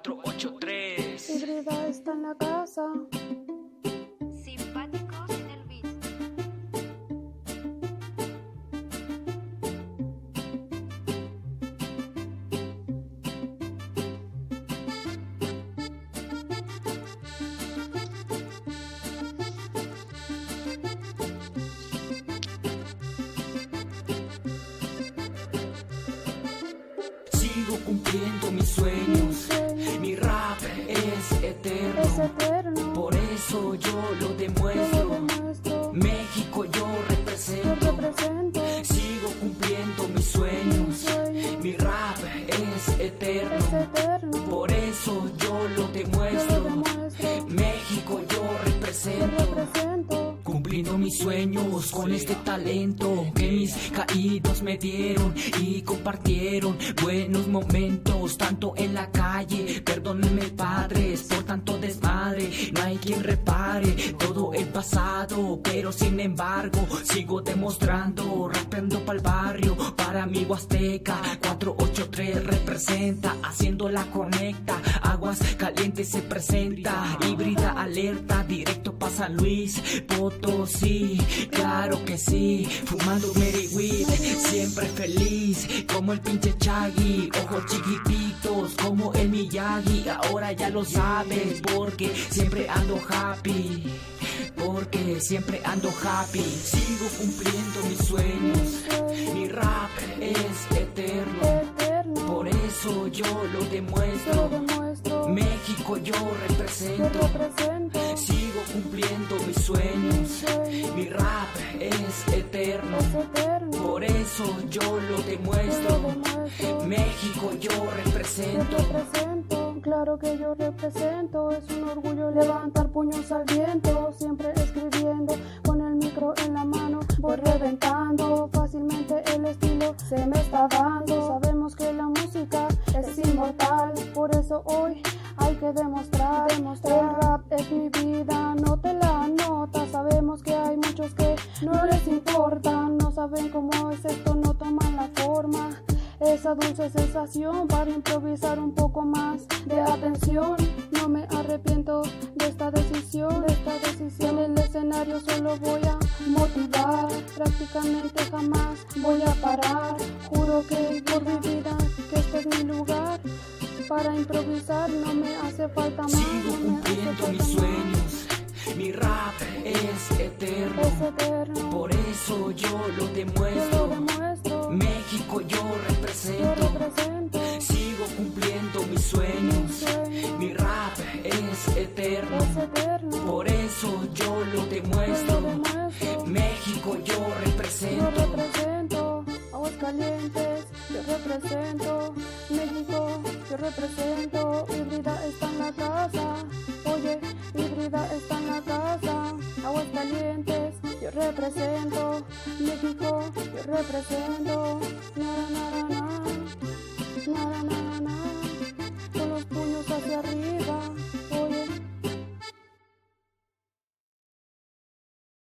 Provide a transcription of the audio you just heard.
483. Híbrida está en la casa. Simpáticos en el beat. Sigo cumpliendo mis sueños, mi rap es eterno, por eso yo lo demuestro, México yo represento, sigo cumpliendo mis sueños, mi rap es eterno, por eso yo lo demuestro, México yo represento. Cumpliendo mis sueños con este talento que mis caídos me dieron y compartieron buenos momentos, tanto en la calle. Perdónenme, padres, por tanto desmadre. No hay quien repare todo el pasado, pero sin embargo sigo demostrando, rapeando pa'l barrio, para mi Huasteca. 483 representa, haciendo la conecta. Aguas Calientes se presenta, híbrida alerta, directo pa' San Luis Potosí, claro que sí, fumando Mary Weed, siempre feliz, como el pinche Chaggy, ojos chiquititos, como el Miyagi, ahora ya lo sabes, porque siempre ando happy, sigo cumpliendo mis sueños, mi rap es eterno, por eso yo lo demuestro, México yo represento, sigo cumpliendo mis sueños, mi rap es eterno, por eso yo lo demuestro, México yo represento. Claro que yo represento, es un orgullo levantar puños al viento, siempre escribiendo, con el micro en la mano, voy reventando, fácilmente el estilo se me está dando, sabemos que la música es inmortal, por eso hoy hay que demostrar, el rap es mi vida, no te la nota, sabemos que hay muchos que no les importa, no saben cómo es esto, no toman la forma, esa dulce sensación para improvisar un poco más de atención. No me arrepiento de esta decisión, en el escenario solo voy a motivar, prácticamente jamás voy a parar, juro que por mi vida que este es mi lugar, para improvisar no me hace falta más. Sigo cumpliendo mis sueños, mi rap es eterno, por eso yo lo demuestro, México yo represento, sigo cumpliendo mis sueños, mi rap es eterno, por eso yo lo demuestro, México yo represento, Aguascalientes yo represento, México yo represento, híbrida está en la casa, oye, híbrida está en la casa, Aguascalientes yo represento, México yo represento, na na na na.